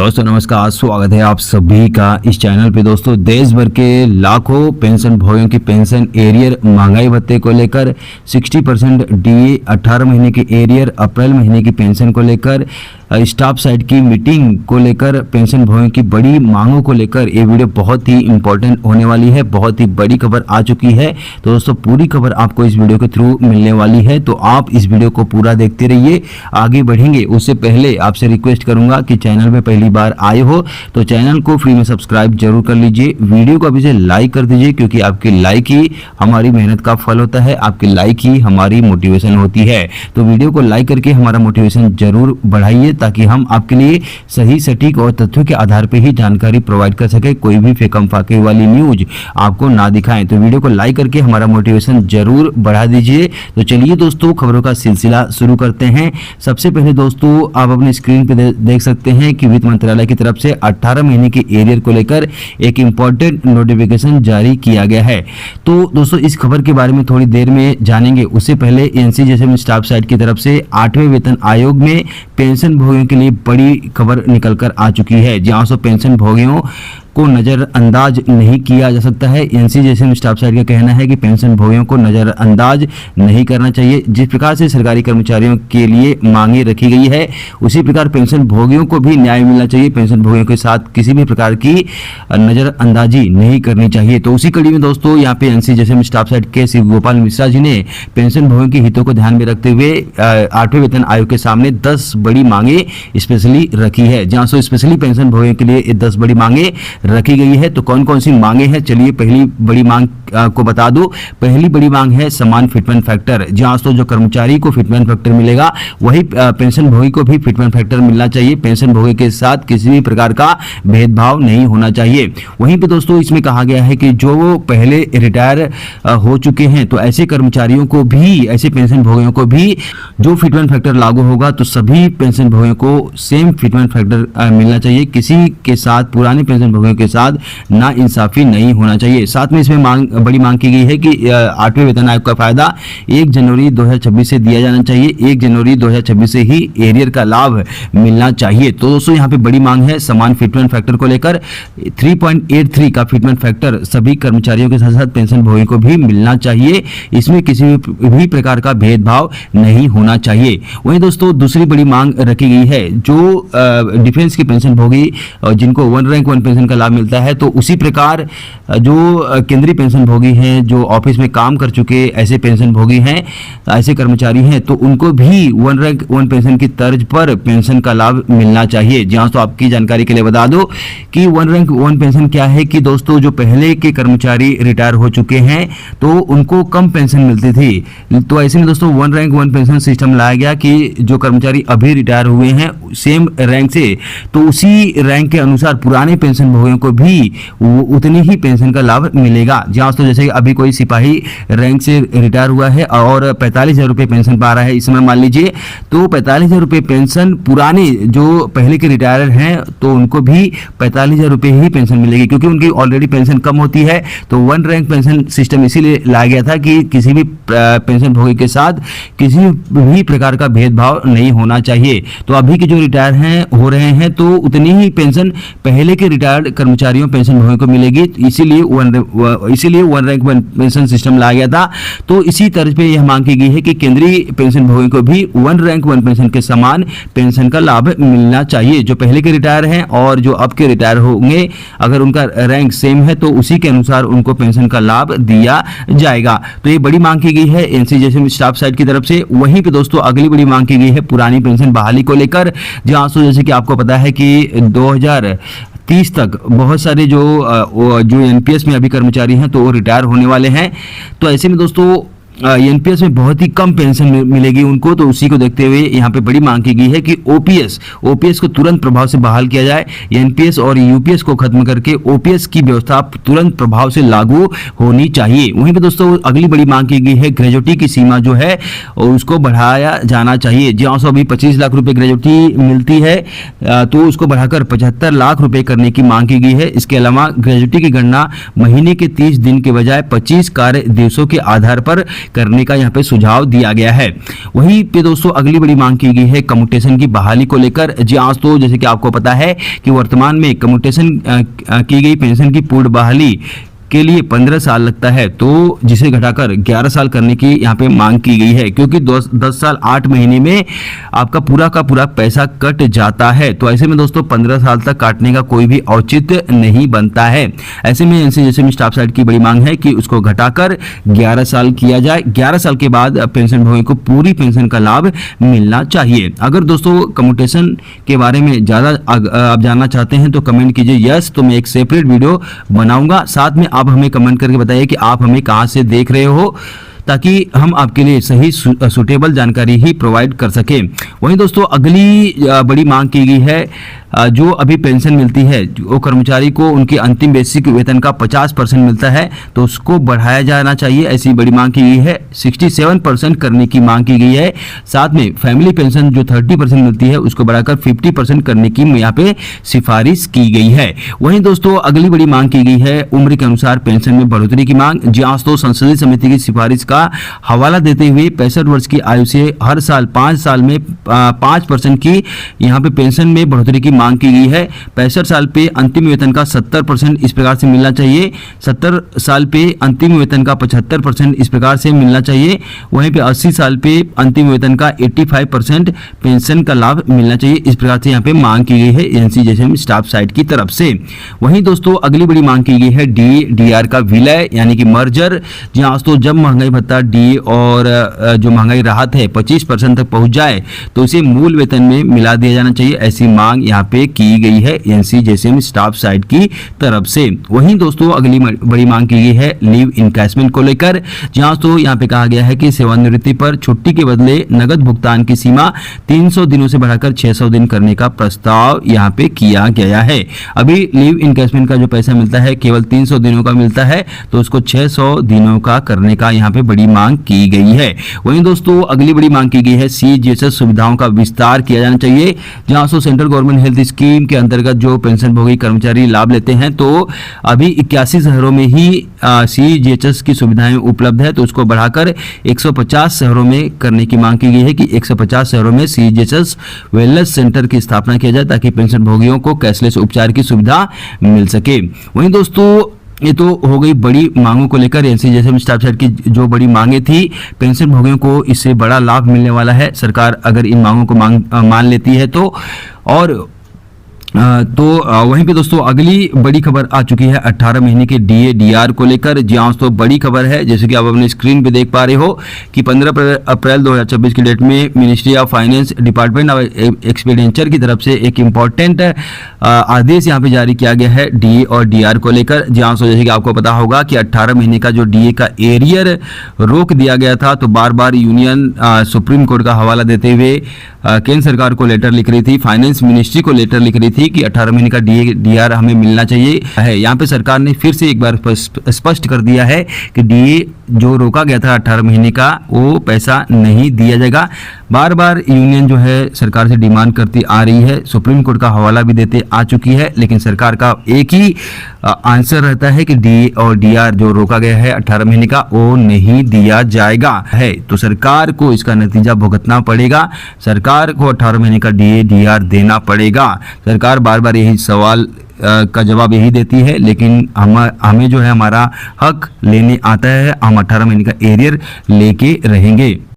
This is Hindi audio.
दोस्तों नमस्कार, स्वागत है आप सभी का इस चैनल पे। दोस्तों देश भर के लाखों पेंशन भोगियों की पेंशन एरियर महंगाई भत्ते को लेकर 60% डीए 18 महीने की एरियर अप्रैल महीने की पेंशन को लेकर स्टाफ साइड की मीटिंग को लेकर पेंशन भोगियों की बड़ी मांगों को लेकर ये वीडियो बहुत ही इंपॉर्टेंट होने वाली है। बहुत ही बड़ी खबर आ चुकी है। तो दोस्तों पूरी खबर आपको इस वीडियो के थ्रू मिलने वाली है, तो आप इस वीडियो को पूरा देखते रहिए। आगे बढ़ेंगे उससे पहले आपसे रिक्वेस्ट करूंगा कि चैनल में पहली बार आए हो तो चैनल को फ्री में सब्सक्राइब जरूर कर लीजिए। वीडियो को अभी से लाइक कर दीजिए, क्योंकि आपकी लाइक ही हमारी मेहनत का फल होता है, आपकी लाइक ही हमारी मोटिवेशन होती है। तो वीडियो को लाइक करके हमारा मोटिवेशन जरूर बढ़ाइए, ताकि हम आपके लिए सही सटीक और तथ्यों के आधार पर ही जानकारी प्रोवाइड कर सके, कोई भी फेकम फाके वाली न्यूज आपको ना दिखाएं। तो वीडियो को लाइक करके हमारा मोटिवेशन जरूर बढ़ा दीजिए। तो चलिए दोस्तों खबरों का सिलसिला शुरू करते हैं। सबसे पहले दोस्तों आप अपने स्क्रीन पे देख सकते हैं कि वित्त मंत्रालय की तरफ से 18 महीने की एरियर को लेकर एक इंपॉर्टेंट नोटिफिकेशन जारी किया गया है। तो दोस्तों इस खबर के बारे में थोड़ी देर में जानेंगे। उससे पहले एनसीजेएसएम स्टाफ साइड की तरफ से 8वें वेतन आयोग में पेंशन भोगियों के लिए बड़ी खबर निकलकर आ चुकी है, जहां से पेंशन भोगियों को नजरअंदाज नहीं किया जा सकता है। एनसीजेएसएम स्टाफ साइड का कहना है कि पेंशन भोगियों को नजरअंदाज नहीं करना चाहिए। जिस प्रकार से सरकारी कर्मचारियों के लिए मांगे रखी गई है, उसी प्रकार पेंशन भोगियों को भी न्याय मिलना चाहिए। पेंशन भोगियों के साथ किसी भी प्रकार की नजरअंदाजी नहीं करनी चाहिए। तो उसी कड़ी में दोस्तों यहाँ पे एनसीजेएसएम स्टाफ साइड के शिव गोपाल मिश्रा जी ने पेंशन भोगियों के हितों को ध्यान में रखते हुए 8वें वेतन आयोग के सामने 10 बड़ी मांगे स्पेशली रखी है, जहां से स्पेशली पेंशन भोगियों के लिए 10 बड़ी मांगे रखी गई है। तो कौन कौन सी मांगे हैं, चलिए पहली बड़ी मांग को बता दो। पहली बड़ी मांग है समान फिटमेंट फैक्टर, जहां तो जो कर्मचारी को फिटमेंट फैक्टर मिलेगा वही पेंशन भोगी को भी फिटमेंट फैक्टर मिलना चाहिए। पेंशन भोगी के साथ किसी भी प्रकार का भेदभाव नहीं होना चाहिए। वहीं पे दोस्तों इसमें कहा गया है कि जो पहले रिटायर हो चुके हैं, तो ऐसे कर्मचारियों को भी, ऐसे पेंशन भोगियों को भी जो फिटमेंट फैक्टर लागू होगा तो सभी पेंशन भोगियों को सेम फिटमेंट फैक्टर मिलना चाहिए। किसी के साथ, पुराने पेंशन भोगियों के साथ ना इंसाफी नहीं होना चाहिए। साथ में इसमें बड़ी मांग की गई है कि 8वें वेतन आयोग का फायदा 1 जनवरी 2026 से दिया जाना चाहिए। 1 जनवरी 2026 से ही एरियर का लाभ मिलना चाहिए। तो दोस्तों यहाँ पे बड़ी मांग है समान फिटमेंट फैक्टर को लेकर 3.83 का फिटमेंट फैक्टर सभी कर्मचारियों के साथ साथ पेंशन भोगी को भी मिलना चाहिए। इसमें किसी भी प्रकार का भेदभाव नहीं होना चाहिए। वहीं दोस्तों दूसरी बड़ी मांग रखी गई है, जो डिफेंस के पेंशन भोगी जिनको 1 रैंक 1 पेंशन का लाभ मिलता है, तो उसी प्रकार जो केंद्रीय पेंशन भोगी हैं, जो ऑफिस में काम कर चुके ऐसे पेंशन भोगी हैं, ऐसे कर्मचारी हैं, तो उनको भी 1 रैंक 1 पेंशन की तर्ज पर पेंशन का लाभ मिलना चाहिए। जहां तो आपकी जानकारी के लिए बता दो कि 1 रैंक 1 पेंशन क्या है कि दोस्तों जो पहले के कर्मचारी रिटायर हो चुके हैं तो उनको कम पेंशन मिलती थी। तो ऐसे में दोस्तों 1 रैंक 1 पेंशन सिस्टम लाया गया कि जो कर्मचारी अभी रिटायर हुए हैं सेम रैंक से, तो उसी रैंक के अनुसार पुराने पेंशन भोगियों को भी उतनी ही पेंशन का लाभ मिलेगा। जहां तो जैसे अभी कोई सिपाही रैंक से रिटायर हुआ है और 45,000 रुपये पेंशन पा रहा है इस समय मान लीजिए, तो 45,000 रुपये पेंशन पुराने जो पहले के रिटायर हैं तो उनको भी 45,000 रुपये ही पेंशन मिलेगी, क्योंकि उनकी ऑलरेडी पेंशन कम होती है। तो 1 रैंक पेंशन सिस्टम इसीलिए लाया गया था कि किसी भी पेंशन भोगी के साथ किसी भी प्रकार का भेदभाव नहीं होना चाहिए। तो अभी के जो रिटायर हैं हो रहे हैं तो उतनी ही पेंशन पहले के रिटायर्ड कर्मचारियों पेंशन भोगी को मिलेगी। इसीलिए 1 रैंक 1 पेंशन सिस्टम लाया गया था। तो इसी तर्ज पे यह मांग की गई है कि केंद्रीय पेंशन भोगी को भी 1 रैंक 1 पेंशन के समान पेंशन का लाभ मिलना चाहिए। जो पहले के रिटायर हैं और जो अब के रिटायर होंगे, अगर उनका रैंक सेम है तो उसी के अनुसार उनको पेंशन का लाभ दिया जाएगा। तो ये बड़ी मांग की गई है एनसीजेएसएम स्टाफ साइड की तरफ से। वहीं पे दोस्तों अगली बड़ी मांग की गई है पुरानी पेंशन बहाली को लेकर, जहां जैसे कि आपको पता है कि 2030 तक बहुत सारे जो एनपीएस में अभी कर्मचारी हैं तो वो रिटायर होने वाले हैं। तो ऐसे में दोस्तों एनपीएस में बहुत ही कम पेंशन मिलेगी उनको। तो उसी को देखते हुए यहाँ पे बड़ी मांग की गई है कि ओपीएस को तुरंत प्रभाव से बहाल किया जाए। एनपीएस और यूपीएस को खत्म करके ओपीएस की व्यवस्था तुरंत प्रभाव से लागू होनी चाहिए। वहीं पे दोस्तों अगली बड़ी मांग की गई है ग्रेजुटी की सीमा जो है उसको बढ़ाया जाना चाहिए। जहाँ से अभी 25 लाख रुपए ग्रेजुटी मिलती है तो उसको बढ़ाकर 75 लाख रुपए करने की मांग की गई है। इसके अलावा ग्रेजुटी की गणना महीने के 30 दिन के बजाय 25 कार्य दिवसों के आधार पर करने का यहाँ पे सुझाव दिया गया है। वहीं पे दोस्तों अगली बड़ी मांग की गई है कम्यूटेशन की बहाली को लेकर। जी हाँ दोस्तों, जैसे कि आपको पता है कि वर्तमान में कम्यूटेशन की गई पेंशन की पूर्ण बहाली के लिए 15 साल लगता है, तो जिसे घटाकर 11 साल करने की यहाँ पे मांग की गई है, क्योंकि 10 साल 8 महीने में आपका पूरा का पूरा पैसा कट जाता है। तो ऐसे में दोस्तों 15 साल तक काटने का कोई भी औचित्य नहीं बनता है। ऐसे में एनसी जैसे स्टाफ साइड की बड़ी मांग है कि उसको घटाकर 11 साल किया जाए। 11 साल के बाद पेंशन भोगी को पूरी पेंशन का लाभ मिलना चाहिए। अगर दोस्तों कम्यूटेशन के बारे में ज़्यादा आप जानना चाहते हैं तो कमेंट कीजिए यस, तो मैं एक सेपरेट वीडियो बनाऊंगा। साथ में आप हमें कमेंट करके बताइए कि आप हमें कहां से देख रहे हो, ताकि हम आपके लिए सही सुटेबल जानकारी ही प्रोवाइड कर सकें। वहीं दोस्तों अगली बड़ी मांग की गई है, जो अभी पेंशन मिलती है वो कर्मचारी को उनके अंतिम बेसिक वेतन का 50% मिलता है, तो उसको बढ़ाया जाना चाहिए, ऐसी बड़ी मांग की गई है। 67% करने की मांग की गई है। साथ में फैमिली पेंशन जो 30% मिलती है उसको बढ़ाकर 50% करने की यहाँ पे सिफारिश की गई है। वहीं दोस्तों अगली बड़ी मांग की गई है उम्र के अनुसार पेंशन में बढ़ोतरी की मांग। जी हाँ दोस्तों, संसदीय समिति की सिफारिश का हवाला देते हुए 65 वर्ष की आयु से हर साल 5 साल में 5% की यहाँ पे पेंशन में बढ़ोतरी की मांग की गई है। 65 साल पे अंतिम वेतन का 70% इस प्रकार से मिलना चाहिए। 70 साल पे अंतिम वेतन का 75% इस प्रकार से मिलना चाहिए। वहीं पे 80 साल पे अंतिम वेतन का 85% पेंशन का लाभ मिलना चाहिए। इस प्रकार से यहाँ पे मांग की गई है एनसी जैसे स्टाफ साइड की तरफ से। वहीं दोस्तों अगली बड़ी मांग की गई है DAR का विलय यानी कि मर्जर। जी हाँ दोस्तों, जब महंगाई भत्ता DA और जो महंगाई राहत है 25% तक पहुंच जाए तो उसे मूल वेतन में मिला दिया जाना चाहिए, ऐसी मांग यहाँ पे की गई है एनसी जैसे स्टाफ साइड की तरफ से। वहीं दोस्तों अगली बड़ी मांग की गई है लीव इनकैशमेंट को लेकर। जहां तो यहाँ पे कहा गया है कि सेवानिवृत्ति पर छुट्टी के बदले नगद भुगतान की सीमा 300 दिनों से बढ़ाकर 600 दिन करने का प्रस्ताव यहाँ पे किया गया है। अभी लीव इनकैशमेंट का जो पैसा मिलता है केवल 300 दिनों का मिलता है, तो उसको 600 दिनों का करने का यहाँ पे बड़ी मांग की गई है। वहीं दोस्तों अगली बड़ी मांग की गई है CGHS सुविधाओं का विस्तार किया जाना चाहिए। जहां सो सेंट्रल गवर्नमेंट हेल्थ स्कीम के अंतर्गत जो पेंशन भोगी कर्मचारी लाभ लेते हैं, तो अभी 81 शहरों में ही CGHS की सुविधाएं उपलब्ध है, तो उसको बढ़ाकर 150 शहरों में करने की मांग की गई है कि 150 शहरों में CGHS वेलनेस सेंटर की स्थापना किया जाए ताकि पेंशन भोगियों को कैशलेस उपचार की सुविधा मिल सके। वहीं दोस्तों ये तो हो गई बड़ी मांगों को लेकर एनसी जैसे स्टाफ साइड की जो बड़ी मांगे थी, पेंशन भोगियों को इससे बड़ा लाभ मिलने वाला है सरकार अगर इन मांगों को मान लेती है तो। और वहीं पे दोस्तों अगली बड़ी खबर आ चुकी है 18 महीने के DAR को लेकर। जी हाँ दोस्तों, बड़ी खबर है जैसे कि आप अपने स्क्रीन पे देख पा रहे हो कि 15 अप्रैल 2026 की डेट में ministry of finance department of expenditure की तरफ से एक इम्पॉर्टेंट आदेश यहाँ पे जारी किया गया है DA और DR को लेकर। जी हाँ दोस्तों, जैसे कि आपको पता होगा कि 18 महीने का जो DA का एरियर रोक दिया गया था, तो बार बार यूनियन सुप्रीम कोर्ट का हवाला देते हुए केंद्र सरकार को लेटर लिख रही थी, फाइनेंस मिनिस्ट्री को लेटर लिख रही थी कि 18 महीने का DAR हमें मिलना चाहिए है। यहाँ पे सरकार ने फिर से एक बार स्पष्ट कर दिया है कि DA जो रोका गया था 18 महीने का वो पैसा नहीं दिया जाएगा। बार बार यूनियन जो है सरकार से डिमांड करती आ रही है, सुप्रीम कोर्ट का हवाला भी देते आ चुकी है, लेकिन सरकार का एक ही आंसर रहता है कि DA और DR जो रोका गया है 18 महीने का वो नहीं दिया जाएगा है। तो सरकार को इसका नतीजा भुगतना पड़ेगा, सरकार को 18 महीने का DAR देना पड़ेगा। सरकार बार बार यही सवाल का जवाब यही देती है, लेकिन हमें जो है हमारा हक लेने आता है, हम 18 महीने का एरियर लेके रहेंगे।